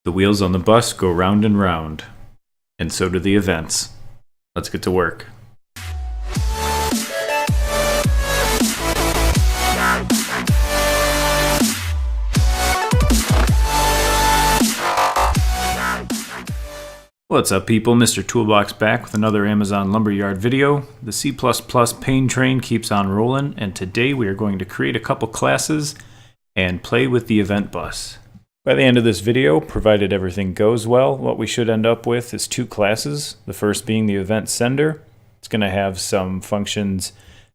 The wheels on the bus go round and round, and so do the events. Let's get to work. What's up, people? MisterToolbox back with another Amazon Lumberyard video. The C++ pain train keeps on rolling, and today we are going to create a couple classes and play with the event bus. By the end of this video, provided everything goes well, what we should end up with is two classes. The first being the event sender. It's going to have some functions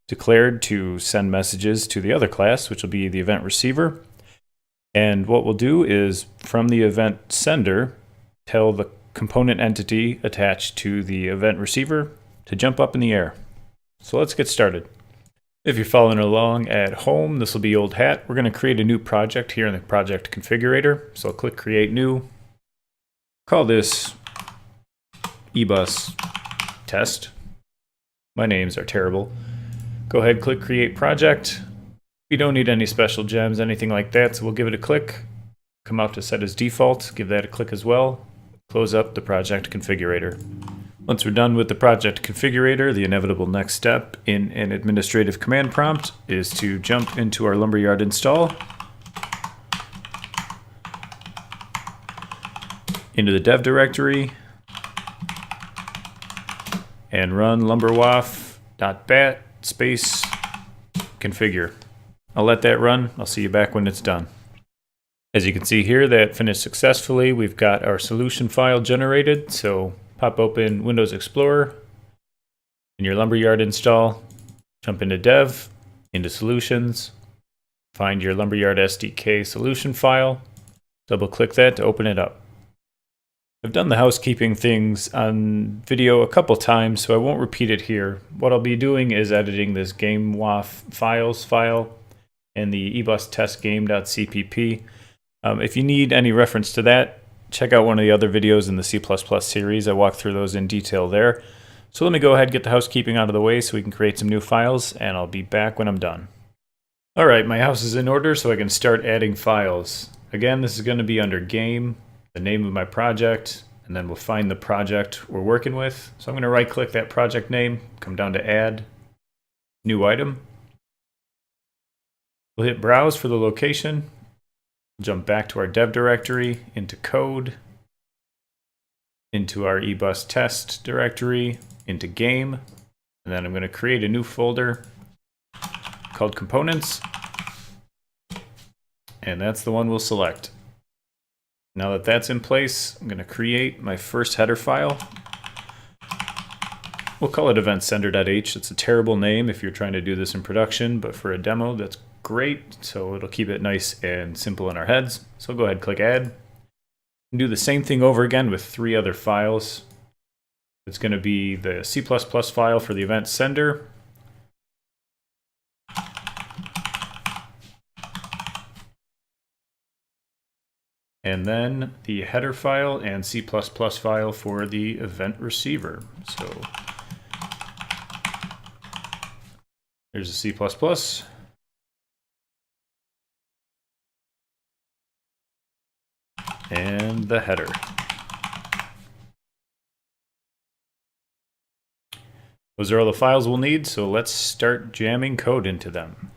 declared to send messages to the other class, which will be the event receiver. And what we'll do is, from the event sender, tell the component entity attached to the event receiver to jump up in the air. So let's get started. If you're following along at home, this will be old hat. We're going to create a new project here in the project configurator. So I'll click create new. Call this EBus test. My names are terrible. Go ahead, click create project. We don't need any special gems, anything like that, so we'll give it a click. Come out to set as default, give that a click as well. Close up the project configurator. Once we're done with the project configurator, the inevitable next step in an administrative command prompt is to jump into our Lumberyard install, into the dev directory, and run lumberwaf.bat space configure. I'll let that run. I'll see you back when it's done. As you can see here, that finished successfully. We've got our solution file generated, so pop open Windows Explorer in your Lumberyard install, jump into Dev, into Solutions, find your Lumberyard SDK solution file, double click that to open it up. I've done the housekeeping things on video a couple times, so I won't repeat it here. What I'll be doing is editing this GameWaf files file and the EBus test game.cpp. If you need any reference to that, check out one of the other videos in the C++ series. I walk through those in detail there. So let me go ahead and get the housekeeping out of the way so we can create some new files, and I'll be back when I'm done. Alright, my house is in order, so I can start adding files. Again, this is going to be under Game, the name of my project, and then we'll find the project we're working with. So I'm going to right-click that project name, come down to Add, New Item. We'll hit Browse for the location. Jump back to our dev directory, into code, into our EBus test directory, into game, and then I'm going to create a new folder called components, and that's the one we'll select. Now that that's in place, I'm going to create my first header file. We'll call it event-sender.h. It's a terrible name if you're trying to do this in production, but for a demo, that's great, so it'll keep it nice and simple in our heads. So go ahead and click add. And do the same thing over again with three other files. It's going to be the C++ file for the event sender, and then the header file and C++ file for the event receiver. So there's a C++. And the header. Those are all the files we'll need, so let's start jamming code into them.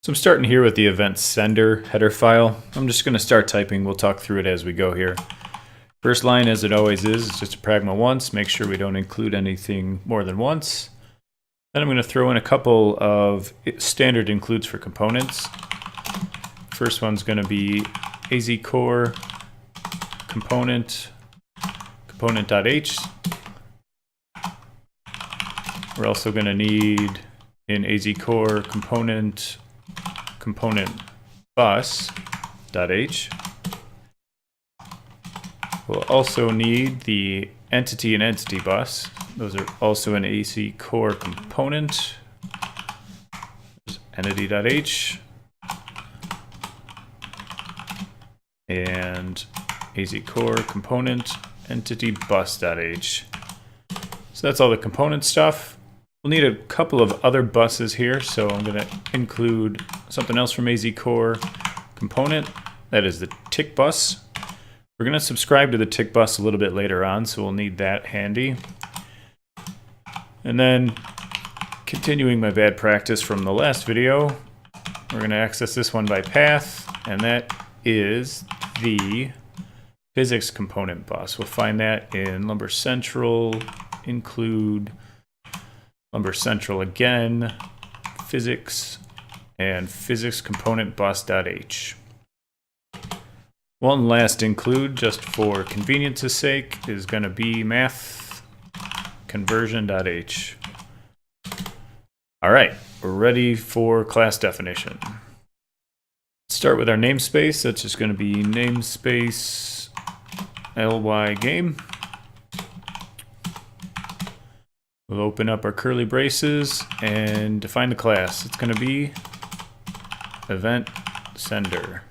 So I'm starting here with the event sender header file. I'm just going to start typing. We'll talk through it as we go here. First line, as it always is just a pragma once. Make sure we don't include anything more than once. Then I'm going to throw in a couple of standard includes for components. First one's going to be azcore component.h. We're also going to need in azcore component bus.h. We'll also need the entity and entity bus. Those are also an azcore component. Entity.h. and azcore component entity bus.h. So that's all the component stuff. We'll need a couple of other buses here, so I'm going to include something else from azcore component. That is the tick bus. We're going to subscribe to the tick bus a little bit later on, so we'll need that handy. And then, continuing my bad practice from the last video, we're going to access this one by path, and that is the physics component bus. We'll find that in Lumber Central, include Lumber Central again, physics, and physics component bus.h. One last include, just for convenience's sake, is going to be math conversion.h. All right, we're ready for class definition. Let's start with our namespace. That's just going to be namespace ly game. We'll open up our curly braces and define the class. It's going to be event sender.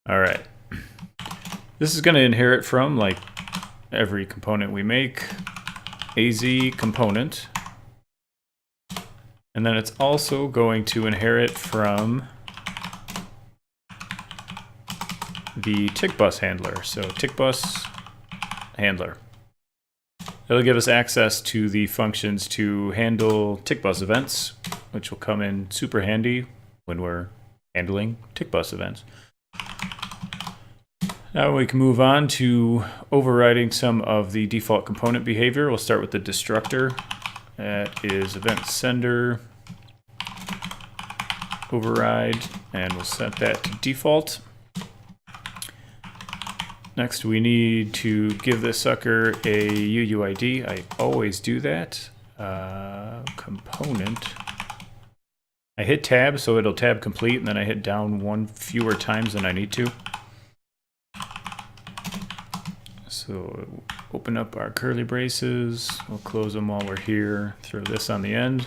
All right. This is going to inherit from, like every component we make, az component. And then it's also going to inherit from the tick bus handler. So tick bus handler. It'll give us access to the functions to handle tick bus events, which will come in super handy when we're handling tick bus events. Now we can move on to overriding some of the default component behavior. We'll start with the destructor. That is event sender override, and we'll set that to default. Next, we need to give this sucker a UUID. I always do that. Component. I hit tab, so it'll tab complete, and then I hit down one fewer times than I need to. So open up our curly braces. We'll close them while we're here. Throw this on the end.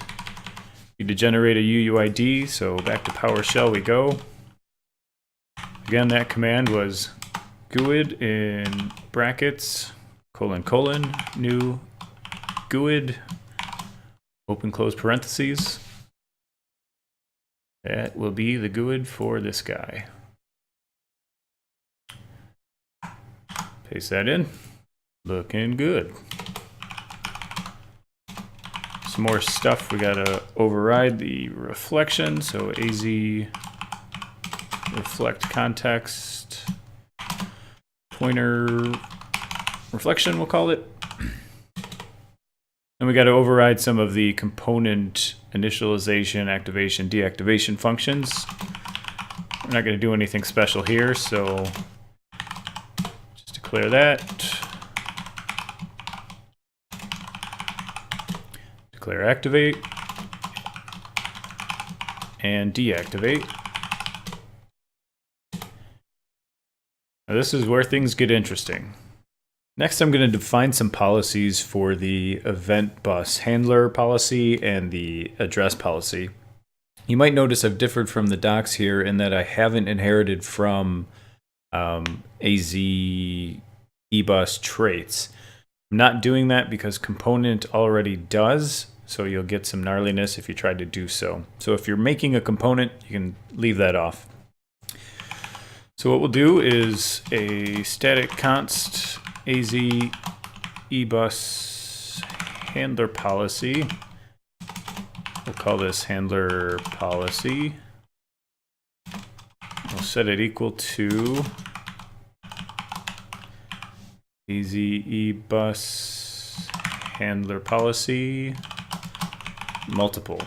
Need to generate a UUID, so back to PowerShell we go. Again, that command was GUID in brackets, colon, colon, new GUID, open close parentheses. That will be the GUID for this guy. Paste that in. Looking good. Some more stuff. We gotta override the reflection. So az reflect context pointer reflection, we'll call it. And we got to override some of the component initialization, activation, deactivation functions. We're not going to do anything special here, so just declare that. Declare activate and deactivate. Now this is where things get interesting. Next, I'm going to define some policies for the event bus handler policy and the address policy. You might notice I've differed from the docs here in that I haven't inherited from AZ EBus traits. I'm not doing that because component already does, so you'll get some gnarliness if you try to do so. So if you're making a component, you can leave that off. So what we'll do is a static const AZ EBus handler policy. We'll call this handler policy. We'll set it equal to AZ EBus handler policy multiple.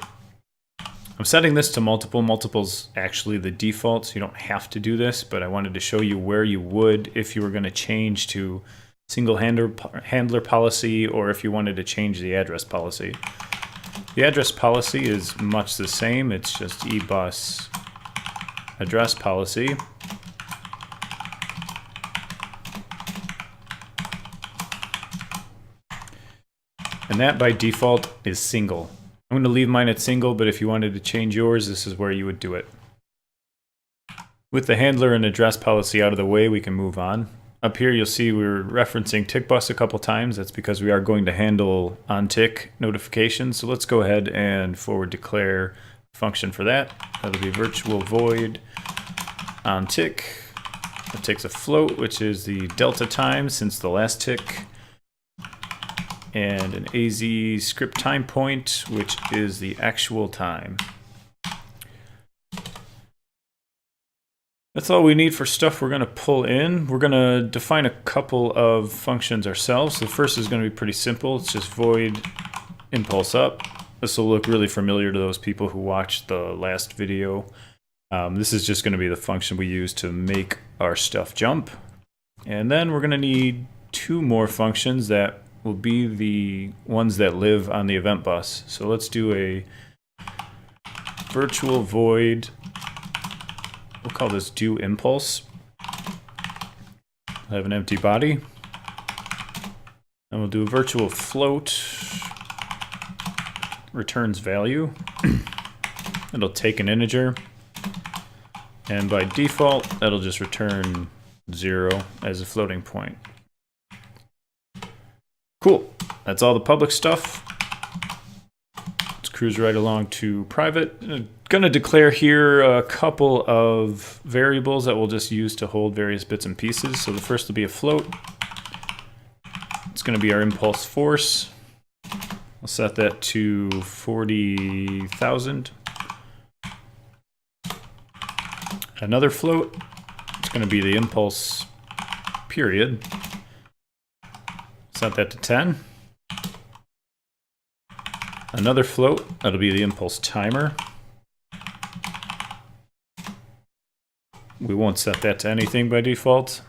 I'm setting this to multiple. Multiple's actually the default, so you don't have to do this, but I wanted to show you where you would if you were going to change to single handler policy or if you wanted to change the address policy. The address policy is much the same. It's just EBus address policy. And that by default is single. I'm going to leave mine at single, but if you wanted to change yours, this is where you would do it. With the handler and address policy out of the way, we can move on. Up here, you'll see we're referencing TickBus a couple times. That's because we are going to handle on-tick notifications. So let's go ahead and forward declare a function for that. That'll be virtual void on-tick It takes a float, which is the delta time since the last tick, and an AZ script time point, which is the actual time. That's all we need for stuff we're going to pull in. We're going to define a couple of functions ourselves. The first is going to be pretty simple. It's just void impulse up. This will look really familiar to those people who watched the last video. This is just going to be the function we use to make our stuff jump. And then we're going to need two more functions that will be the ones that live on the event bus. So let's do a virtual void. We'll call this do impulse. I have an empty body. And we'll do a virtual float. Returns value. It'll take an integer. And by default, that'll just return 0 as a floating point. Cool. That's all the public stuff. Let's cruise right along to private. Going to declare here a couple of variables that we'll just use to hold various bits and pieces. So the first will be a float. It's going to be our impulse force. I'll set that to 40,000. Another float. It's going to be the impulse period. Set that to 10. Another float. That'll be the impulse timer. We won't set that to anything by default.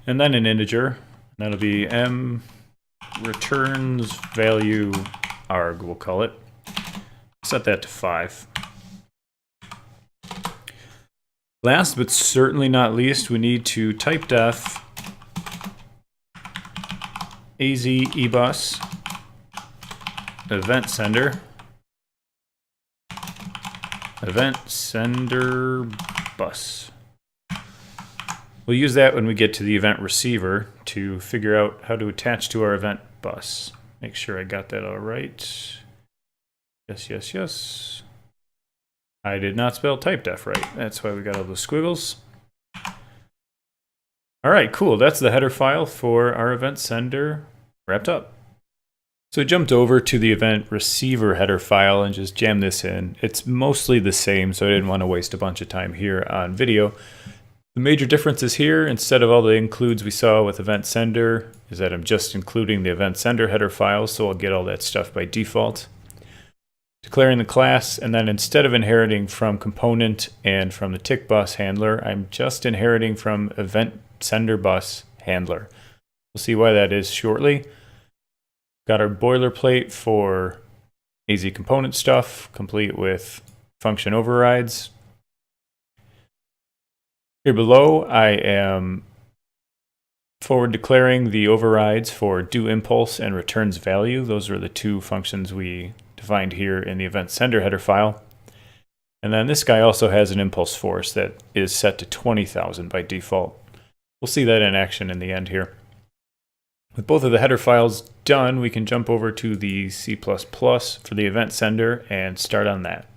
And then an integer. That'll be m returns value arg, we'll call it. Set that to 5. Last but certainly not least, we need to type def az EBus event sender bus. We'll use that when we get to the event receiver to figure out how to attach to our event bus. Make sure I got that all right. Yes, yes, yes. I did not spell type def right. That's why we got all those squiggles. All right, cool. That's the header file for our event sender wrapped up. So I jumped over to the event receiver header file and just jammed this in. It's mostly the same, so I didn't want to waste a bunch of time here on video. The major difference is here, instead of all the includes we saw with event sender, is that I'm just including the event sender header file, so I'll get all that stuff by default. Declaring the class, and then instead of inheriting from component and from the tick bus handler, I'm just inheriting from event sender bus handler. We'll see why that is shortly. Got our boilerplate for AZ component stuff, complete with function overrides. Here below, I am forward declaring the overrides for do impulse and returns value. Those are the two functions we defined here in the event sender header file. And then this guy also has an impulse force that is set to 20,000 by default. We'll see that in action in the end here. With both of the header files done, we can jump over to the C++ for the event sender and start on that.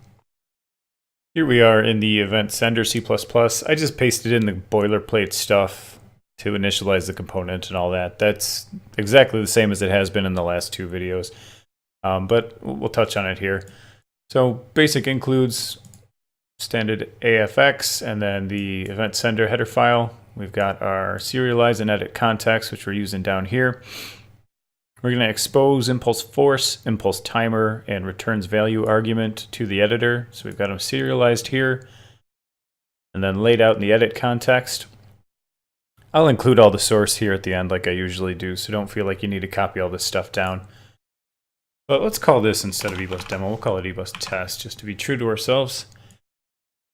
Here we are in the event sender C++. I just pasted in the boilerplate stuff to initialize the component and all that. That's exactly the same as it has been in the last two videos, but we'll touch on it here. So basic includes standard AFX and then the event sender header file. We've got our serialize and edit context, which we're using down here. We're going to expose impulse force, impulse timer, and returns value argument to the editor. So we've got them serialized here and then laid out in the edit context. I'll include all the source here at the end like I usually do, so don't feel like you need to copy all this stuff down. But let's call this, instead of EBus demo, we'll call it EBus test, just to be true to ourselves.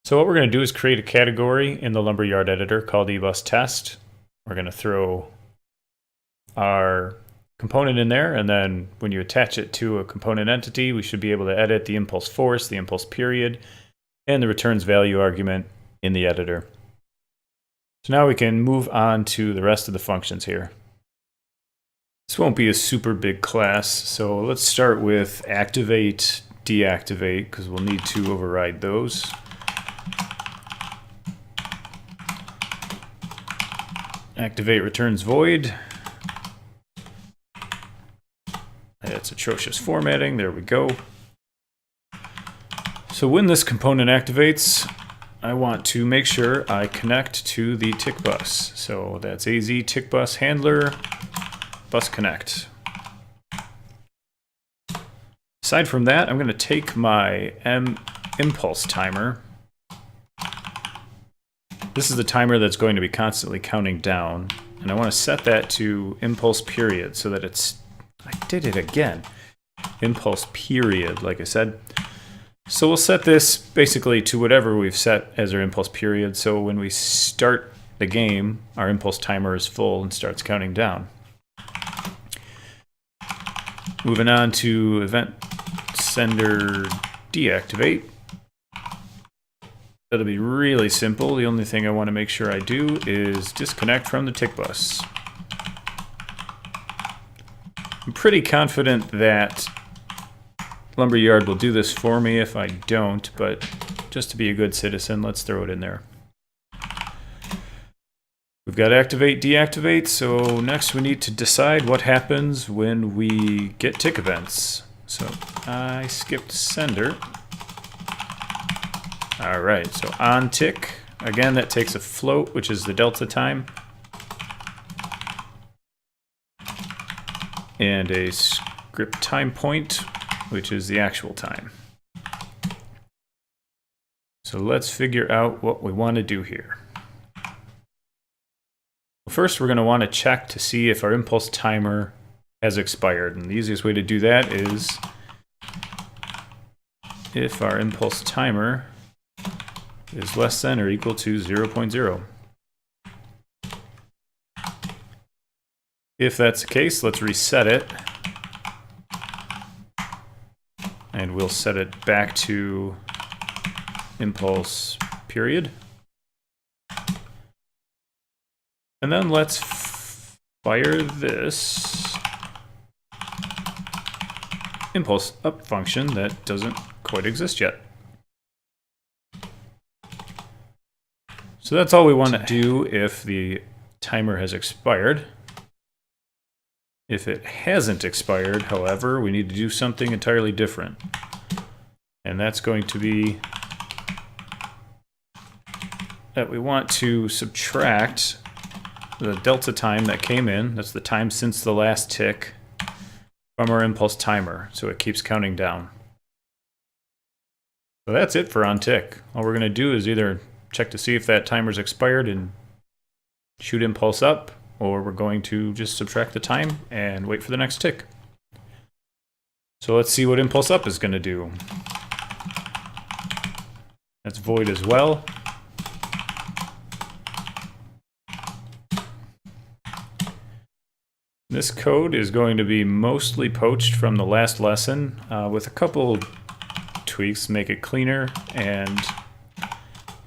So what we're going to do is create a category in the Lumberyard editor called EBus test. We're going to throw our component in there, and then when you attach it to a component entity, we should be able to edit the impulse force, the impulse period, and the returns value argument in the editor. So now we can move on to the rest of the functions here. This won't be a super big class, so let's start with activate, deactivate, because we'll need to override those. Activate returns void. That's atrocious formatting. There we go. So when this component activates, I want to make sure I connect to the tick bus. So that's AZ tick bus handler bus connect. Aside from that, I'm going to take my impulse timer. This is the timer that's going to be constantly counting down, and I want to set that to impulse period so that it's, I did it again, impulse period, like I said. So we'll set this basically to whatever we've set as our impulse period, so when we start the game, our impulse timer is full and starts counting down. Moving on to event sender deactivate. That'll be really simple. The only thing I want to make sure I do is disconnect from the tick bus. I'm pretty confident that Lumberyard will do this for me if I don't, but just to be a good citizen, let's throw it in there. We've got activate, deactivate, so next we need to decide what happens when we get tick events. So I skipped sender. Alright, so on tick, again that takes a float, which is the delta time, and a script time point, which is the actual time. So let's figure out what we want to do here. Well, first we're going to want to check to see if our impulse timer has expired, and the easiest way to do that is if our impulse timer is less than or equal to 0.0. If that's the case, let's reset it. And we'll set it back to impulse period. And then let's fire this impulse up function that doesn't quite exist yet. So that's all we want to do if the timer has expired. If it hasn't expired, however, we need to do something entirely different. And that's going to be that we want to subtract the delta time that came in, that's the time since the last tick, from our impulse timer, so it keeps counting down. So that's it for on tick. All we're going to do is either check to see if that timer's expired and shoot impulse up, or we're going to just subtract the time and wait for the next tick. So let's see what impulse up is going to do. That's void as well. This code is going to be mostly poached from the last lesson with a couple tweaks to make it cleaner, and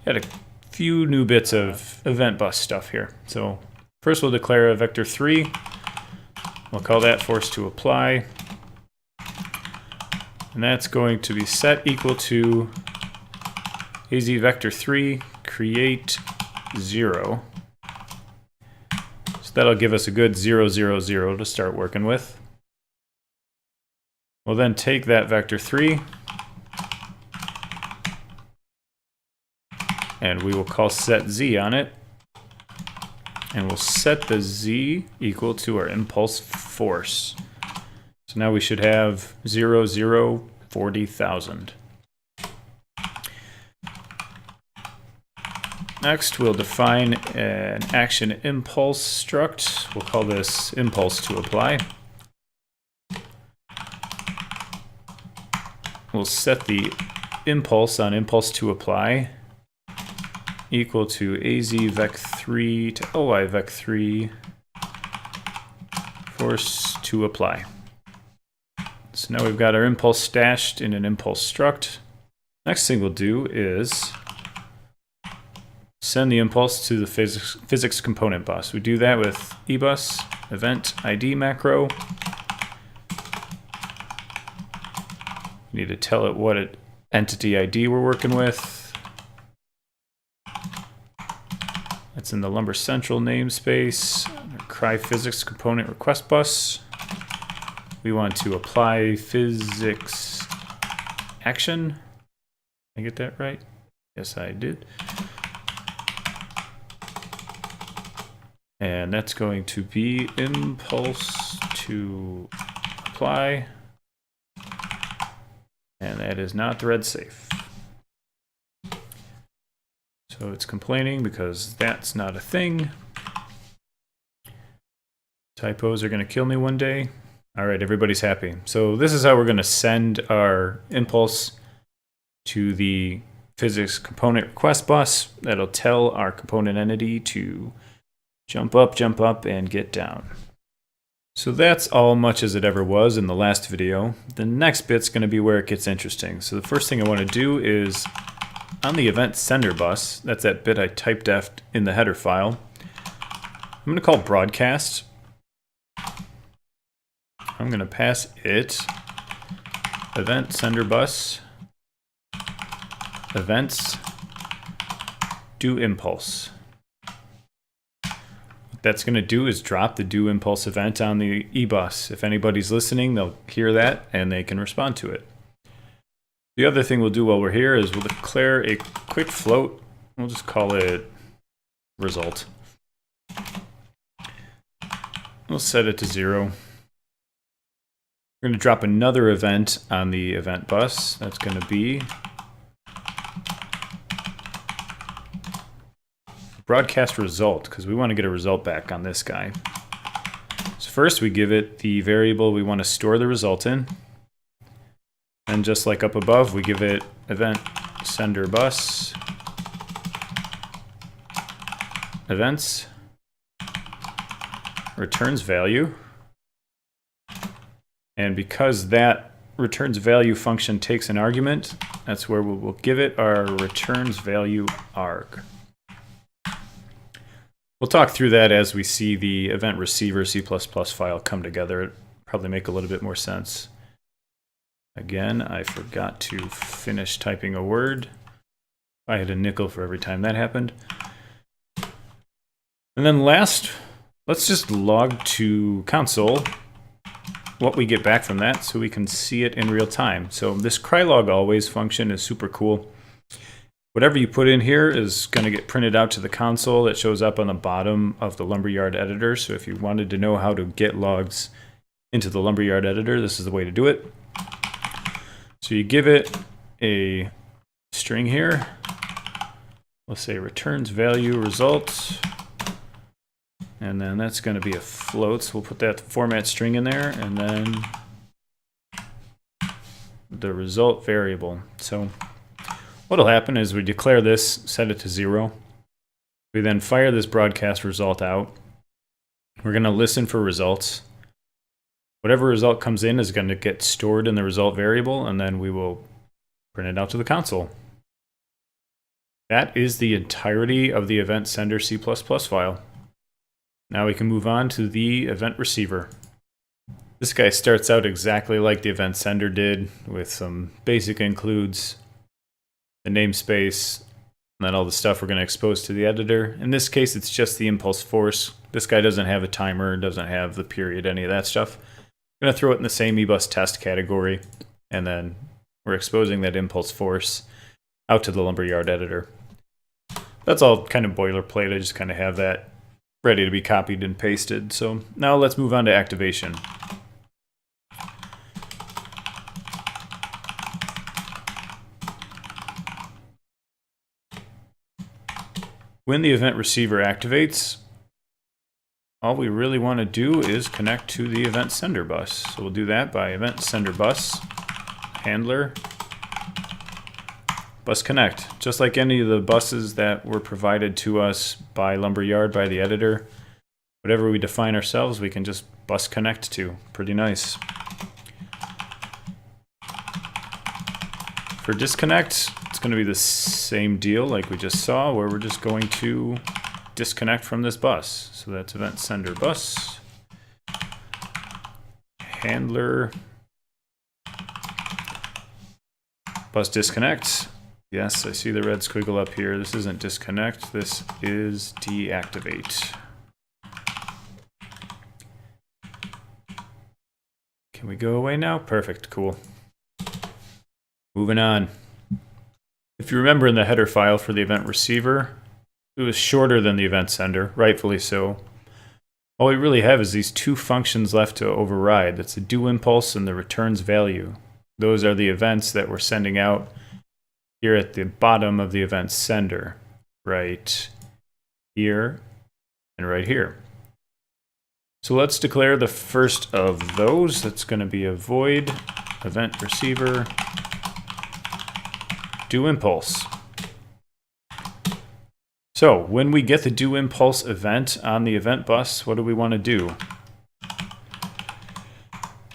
add a few new bits of event bus stuff here. So first we'll declare a vector 3. We'll call that force to apply. And that's going to be set equal to AZ vector 3 create 0. So that'll give us a good 0, 0, 0 to start working with. We'll then take that vector 3 and we will call set z on it, and we'll set the z equal to our impulse force. So now we should have 0, 0, 40,000. Next, we'll define an action impulse struct. We'll call this impulse to apply. We'll set the impulse on impulse to apply equal to AZ vec3 to OI vec3 force to apply. So now we've got our impulse stashed in an impulse struct. Next thing we'll do is send the impulse to the physics component bus. We do that with EBus event ID macro. We need to tell it what entity ID we're working with. That's in the Lumber Central namespace. Cry physics component request bus. We want to apply physics action. Did I get that right? Yes, I did. And that's going to be impulse to apply. And that is not thread safe. So it's complaining because that's not a thing. Typos are going to kill me one day. All right, everybody's happy. So this is how we're going to send our impulse to the physics component request bus. That'll tell our component entity to jump up, and get down. So that's all much as it ever was in the last video. The next bit's going to be where it gets interesting. So the first thing I want to do is on the event sender bus, that's that bit I typedefed in the header file, I'm going to call broadcast. I'm going to pass it event sender bus events do impulse. What that's going to do is drop the do impulse event on the EBus. If anybody's listening, they'll hear that and they can respond to it. The other thing we'll do while we're here is we'll declare a quick float. We'll just call it result. We'll set it to 0. We're going to drop another event on the event bus. That's going to be broadcast result, because we want to get a result back on this guy. So first we give it the variable we want to store the result in. And just like up above, we give it event sender bus events returns value. And because that returns value function takes an argument, that's where we'll give it our returns value arg. We'll talk through that as we see the event receiver C++ file come together. It'll probably make a little bit more sense. Again, I forgot to finish typing a word. I had a nickel for every time that happened. And then last, let's just log to console what we get back from that so we can see it in real time. So this cry-log-always function is super cool. Whatever you put in here is going to get printed out to the console that shows up on the bottom of the Lumberyard editor. So if you wanted to know how to get logs into the Lumberyard editor, this is the way to do it. So you give it a string here. Let's say returns value result. And then that's going to be a float. So we'll put that format string in there and then the result variable. So what'll happen is we declare this, set it to 0. We then fire this broadcast result out. We're going to listen for results. Whatever result comes in is going to get stored in the result variable, and then we will print it out to the console. That is the entirety of the event sender C++ file. Now we can move on to the event receiver. This guy starts out exactly like the event sender did, with some basic includes, the namespace, and then all the stuff we're going to expose to the editor. In this case, it's just the impulse force. This guy doesn't have a timer, doesn't have the period, any of that stuff. I'm going to throw it in the same EBus test category, and then we're exposing that impulse force out to the Lumberyard editor. That's all kind of boilerplate. I just kind of have that ready to be copied and pasted. So now let's move on to activation. When the event receiver activates, all we really want to do is connect to the event sender bus. So we'll do that by event sender bus handler bus connect. Just like any of the buses that were provided to us by Lumberyard, by the editor, whatever we define ourselves, we can just bus connect to. Pretty nice. For disconnect, it's going to be the same deal like we just saw, where we're just going to disconnect from this bus. So that's event sender bus handler bus disconnect. Yes, I see the red squiggle up here. This isn't disconnect, this is deactivate. Can we go away now? Perfect, cool. Moving on. If you remember in the header file for the event receiver, it was shorter than the event sender, rightfully so. All we really have is these two functions left to override. That's the do impulse and the returns value. Those are the events that we're sending out here at the bottom of the event sender, right here and right here. So let's declare the first of those. That's going to be a void event receiver do impulse. So when we get the do impulse event on the event bus, what do we want to do?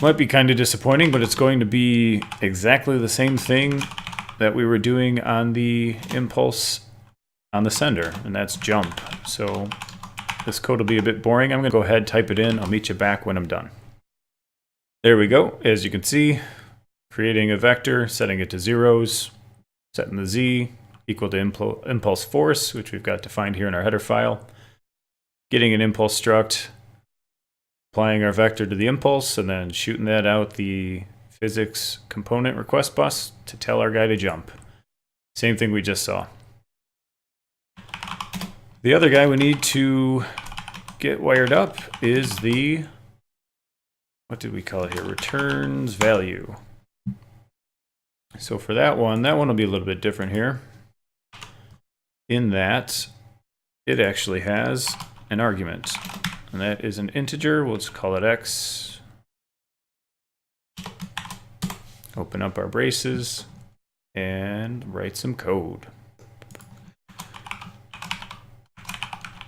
Might be kind of disappointing, but it's going to be exactly the same thing that we were doing on the impulse on the sender, and that's jump. So this code will be a bit boring. I'm going to go ahead, type it in. I'll meet you back when I'm done. There we go. As you can see, creating a vector, setting it to zeros, setting the z equal to impulse force, which we've got defined here in our header file, getting an impulse struct, applying our vector to the impulse, and then shooting that out the physics component request bus to tell our guy to jump. Same thing we just saw. The other guy we need to get wired up is the, what did we call it here? Returns value. So for that one will be a little bit different here, in that it actually has an argument, and that is an integer. We'll just call it x. Open up our braces and write some code.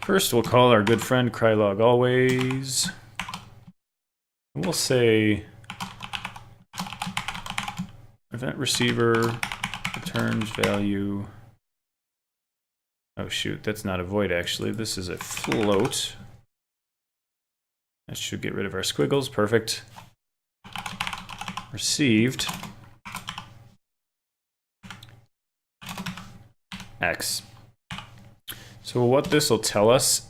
First, we'll call our good friend crylog_always. And we'll say event receiver returns value. Oh shoot, that's not a void actually. This is a float. That should get rid of our squiggles. Perfect. Received x. So what this will tell us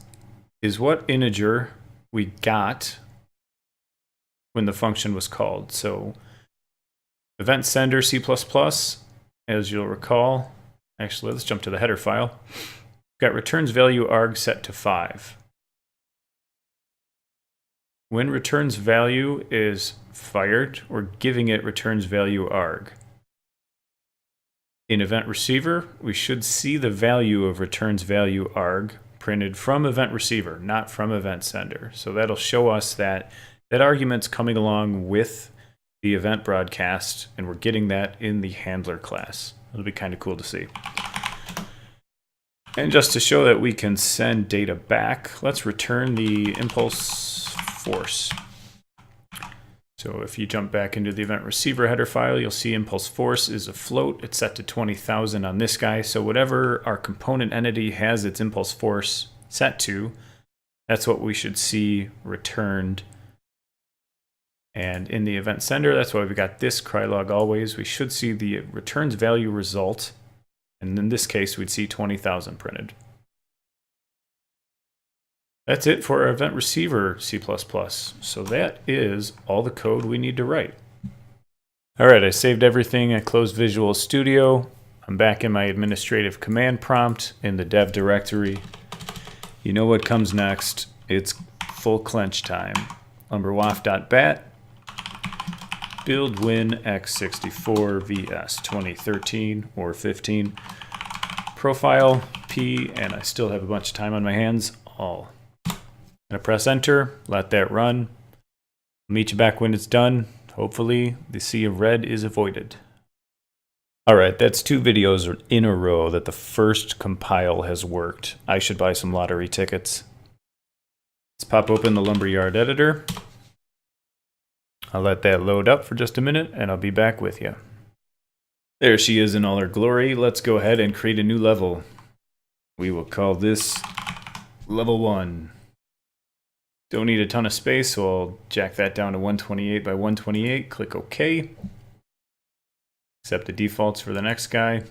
is what integer we got when the function was called. So event sender C++, as you'll recall, actually let's jump to the header file. We've got returns value arg set to 5. When returns value is fired, we're giving it returns value arg. In event receiver, we should see the value of returns value arg printed from event receiver, not from event sender. So that'll show us that that argument's coming along with the event broadcast, and we're getting that in the handler class. It'll be kind of cool to see. And just to show that we can send data back, let's return the impulse force. So if you jump back into the event receiver header file, you'll see impulse force is a float. It's set to 20,000 on this guy. So whatever our component entity has its impulse force set to, that's what we should see returned. And in the event sender, that's why we got this crylog_always. We should see the returns value result. And in this case, we'd see 20,000 printed. That's it for our event receiver C++. So that is all the code we need to write. All right, I saved everything. I closed Visual Studio. I'm back in my administrative command prompt in the dev directory. You know what comes next. It's full clench time. Lumberwaff.bat build win x64 vs 2013 or 15 profile P, and I still have a bunch of time on my hands. All. I'm gonna press enter, let that run. I'll meet you back when it's done. Hopefully the sea of red is avoided. All right, that's 2 videos in a row that the first compile has worked. I should buy some lottery tickets. Let's pop open the Lumberyard editor. I'll let that load up for just a minute and I'll be back with you. There she is in all her glory. Let's go ahead and create a new level. We will call this level 1. Don't need a ton of space, so I'll jack that down to 128 by 128. Click OK. Accept the defaults for the next guy.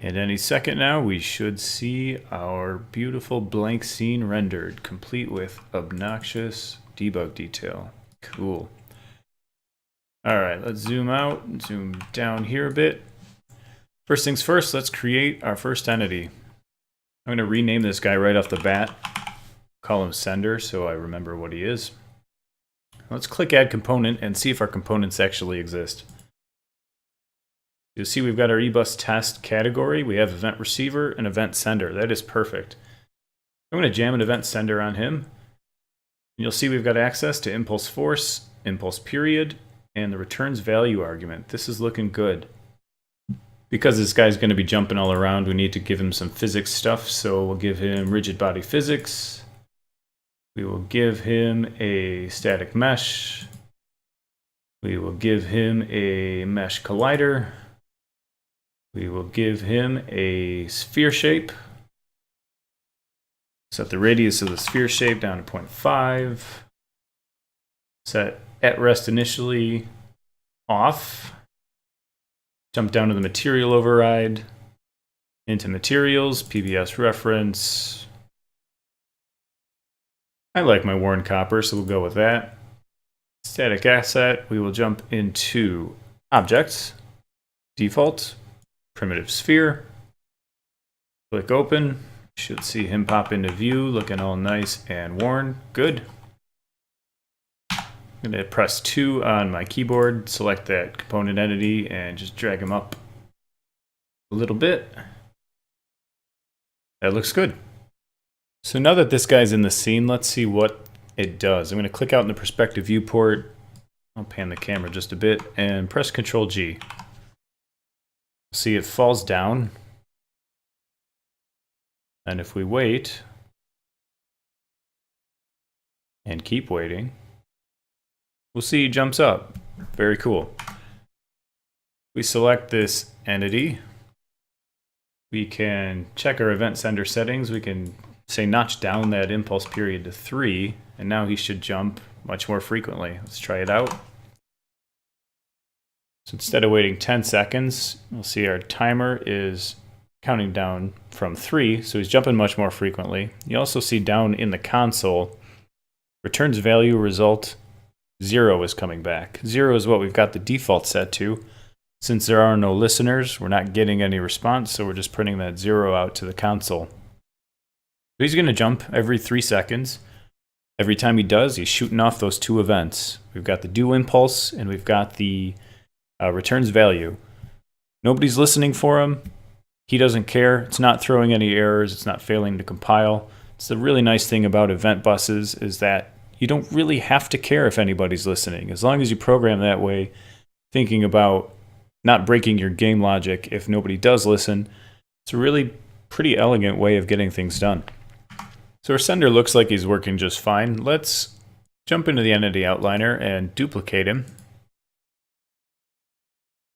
And any second now, we should see our beautiful blank scene rendered, complete with obnoxious debug detail. Cool. All right, let's zoom out and zoom down here a bit. First things first, let's create our first entity. I'm going to rename this guy right off the bat. Call him Sender so I remember what he is. Let's click Add Component and see if our components actually exist. You'll see we've got our EBus test category. We have event receiver and event sender. That is perfect. I'm going to jam an event sender on him. And you'll see we've got access to impulse force, impulse period, and the returns value argument. This is looking good. Because this guy's going to be jumping all around, we need to give him some physics stuff. So we'll give him rigid body physics. We will give him a static mesh. We will give him a mesh collider. We will give him a sphere shape. Set the radius of the sphere shape down to 0.5. Set at rest initially off. Jump down to the material override. Into materials, PBS reference. I like my worn copper, so we'll go with that. Static asset, we will jump into objects, default, primitive sphere. Click open. Should see him pop into view, looking all nice and worn. Good. I'm going to press 2 on my keyboard, select that component entity, and just drag him up a little bit. That looks good. So now that this guy's in the scene, let's see what it does. I'm going to click out in the perspective viewport. I'll pan the camera just a bit and press Ctrl G. See, it falls down. And if we wait and keep waiting, we'll see he jumps up. Very cool. We select this entity. We can check our event sender settings. We can say notch down that impulse period to 3, and now he should jump much more frequently. Let's try it out. So instead of waiting 10 seconds, we'll see our timer is counting down from 3, so he's jumping much more frequently. You also see down in the console, returns value result 0 is coming back. 0 is what we've got the default set to. Since there are no listeners, we're not getting any response, so we're just printing that 0 out to the console. So he's going to jump every 3 seconds. Every time he does, he's shooting off those 2 events. We've got the do impulse, and we've got the returns value. Nobody's listening for him. He doesn't care. It's not throwing any errors. It's not failing to compile. It's the really nice thing about event buses is that you don't really have to care if anybody's listening. As long as you program that way, thinking about not breaking your game logic if nobody does listen, it's a really pretty elegant way of getting things done. So our sender looks like he's working just fine. Let's jump into the entity outliner and duplicate him.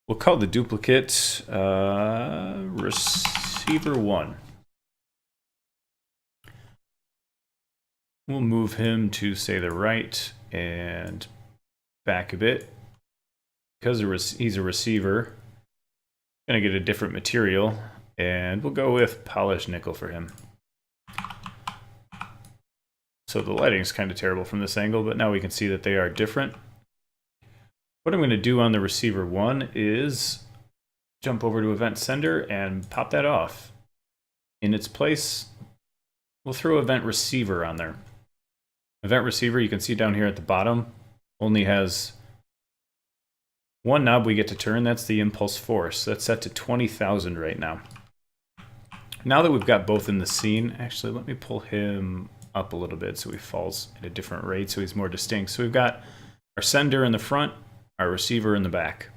We'll call the duplicate receiver 1. We'll move him to, say, the right and back a bit. Because he's a receiver, I'm going to get a different material, and we'll go with polished nickel for him. So the lighting's kind of terrible from this angle, but now we can see that they are different. What I'm going to do on the receiver 1 is jump over to event sender and pop that off. In its place, we'll throw event receiver on there. Event receiver, you can see down here at the bottom, only has one knob we get to turn. That's the impulse force. That's set to 20,000 right now. Now that we've got both in the scene, actually let me pull him up a little bit so he falls at a different rate so he's more distinct. So we've got our sender in the front, our receiver in the back.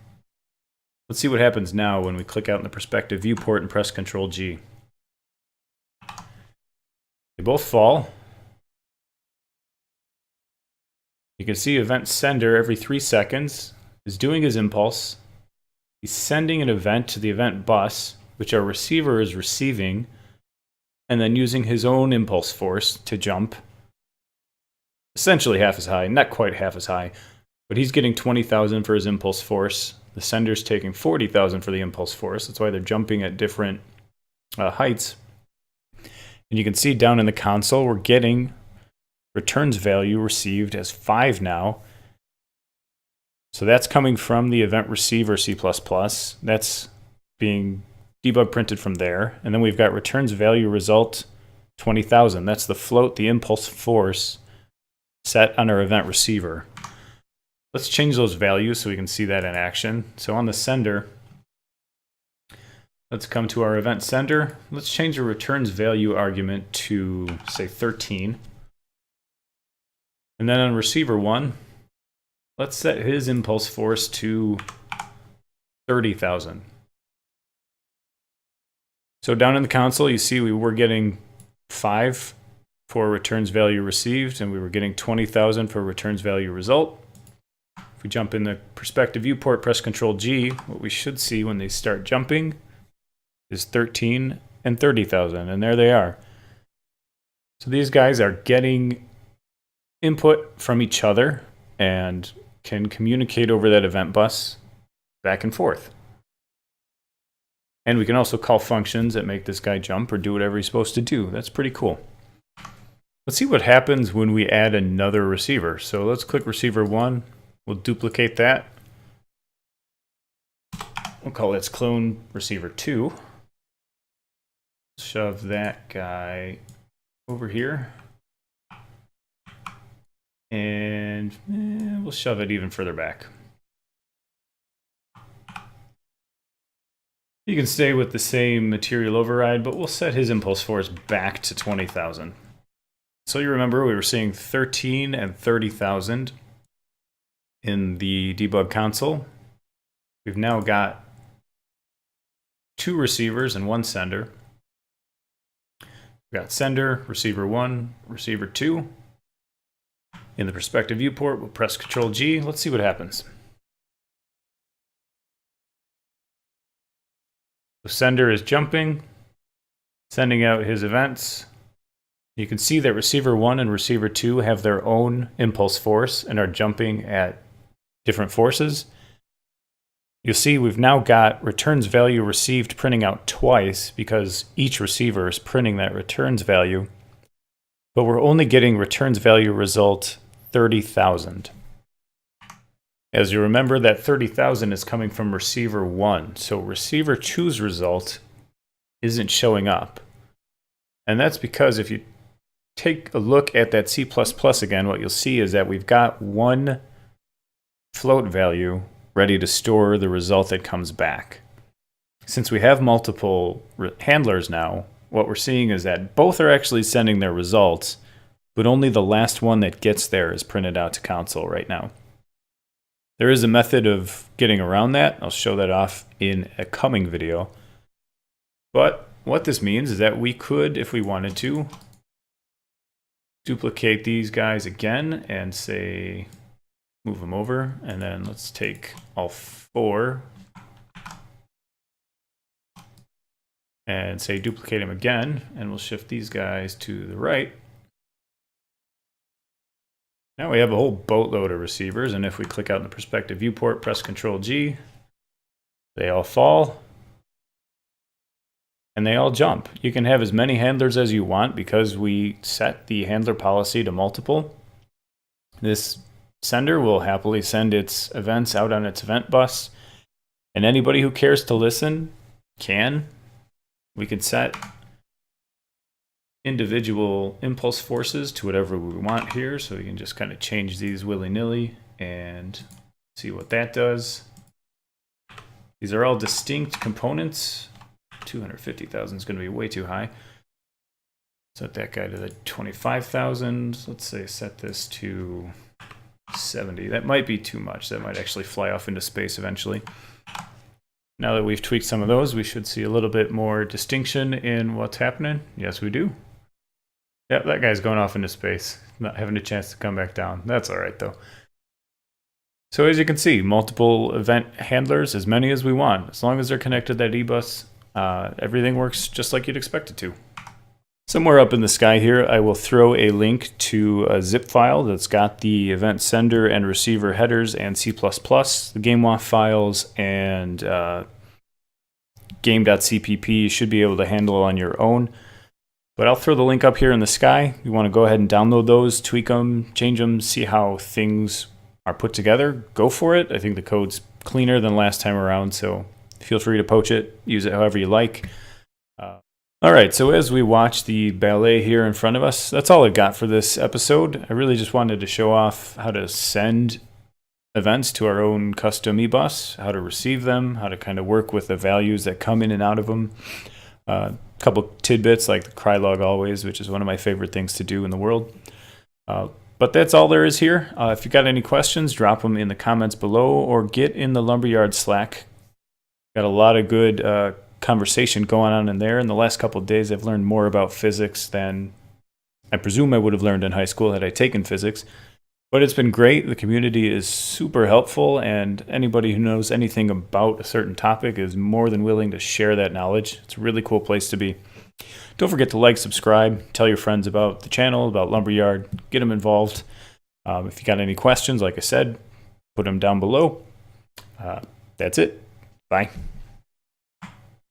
Let's see what happens now when we click out in the perspective viewport and press Ctrl G. They both fall. You can see event sender every 3 seconds is doing his impulse. He's sending an event to the event bus, which our receiver is receiving, and then using his own impulse force to jump. Essentially half as high, not quite half as high. But he's getting 20,000 for his impulse force. The sender's taking 40,000 for the impulse force. That's why they're jumping at different heights. And you can see down in the console, we're getting returns value received as 5 now. So that's coming from the event receiver C++. That's being debug printed from there. And then we've got returns value result 20,000. That's the float, the impulse force set on our event receiver. Let's change those values so we can see that in action. So on the sender, let's come to our event sender. Let's change the returns value argument to, say, 13. And then on receiver 1, let's set his impulse force to 30,000. So down in the console, you see we were getting 5 for returns value received, and we were getting 20,000 for returns value result. If we jump in the perspective viewport, press Ctrl G, what we should see when they start jumping is 13 and 30,000, and there they are. So these guys are getting input from each other and can communicate over that event bus back and forth. And we can also call functions that make this guy jump or do whatever he's supposed to do. That's pretty cool. Let's see what happens when we add another receiver. So let's click receiver 1. We'll duplicate that. We'll call its clone receiver 2. Shove that guy over here. And we'll shove it even further back. You can stay with the same material override, but we'll set his impulse force back to 20,000. So you remember we were seeing 13 and 30,000 in the debug console. We've now got 2 receivers and 1 sender. We've got sender, receiver 1, receiver 2. In the perspective viewport, we'll press Ctrl G. Let's see what happens. The sender is jumping, sending out his events. You can see that receiver 1 and receiver 2 have their own impulse force and are jumping at different forces. You'll see we've now got returns value received printing out twice because each receiver is printing that returns value. But we're only getting returns value result 30,000. As you remember, that 30,000 is coming from receiver 1. So receiver 2's result isn't showing up. And that's because if you take a look at that C++ again, what you'll see is that we've got one float value ready to store the result that comes back. Since we have multiple handlers now, what we're seeing is that both are actually sending their results, but only the last one that gets there is printed out to console right now. There is a method of getting around that. I'll show that off in a coming video. But what this means is that we could, if we wanted to, duplicate these guys again and say, move them over. And then let's take all 4 and say duplicate them again. And we'll shift these guys to the right. Now we have a whole boatload of receivers, and if we click out in the perspective viewport, press Ctrl G, they all fall, and they all jump. You can have as many handlers as you want because we set the handler policy to multiple. This sender will happily send its events out on its event bus, and anybody who cares to listen can. We can set individual impulse forces to whatever we want here, so we can just kind of change these willy-nilly and see what that does. These are all distinct components. 250,000 is going to be way too high. Set that guy to the 25,000. Let's say set this to 70. That might be too much. That might actually fly off into space eventually. Now that we've tweaked some of those, we should see a little bit more distinction in what's happening. Yes, we do. Yep, that guy's going off into space, not having a chance to come back down. That's all right, though. So as you can see, multiple event handlers, as many as we want. As long as they're connected to that EBus, everything works just like you'd expect it to. Somewhere up in the sky here, I will throw a link to a zip file that's got the event sender and receiver headers and C++, the game WAF files, and game.cpp, you should be able to handle on your own. But I'll throw the link up here in the sky. You want to go ahead and download those, tweak them, change them, see how things are put together. Go for it. I think the code's cleaner than last time around, so feel free to poach it, use it however you like. All right, so as we watch the ballet here in front of us, that's all I've got for this episode. I really just wanted to show off how to send events to our own custom EBus, how to receive them, how to kind of work with the values that come in and out of them. A couple tidbits like the cry log always, which is one of my favorite things to do in the world. But that's all there is here. If you got any questions, drop them in the comments below or get in the Lumberyard Slack. Got a lot of good conversation going on in there. In the last couple of days, I've learned more about physics than I presume I would have learned in high school had I taken physics. But it's been great. The community is super helpful, and anybody who knows anything about a certain topic is more than willing to share that knowledge. It's a really cool place to be. Don't forget to like, subscribe, tell your friends about the channel, about Lumberyard, get them involved. If you got any questions, like I said, put them down below. That's it. Bye.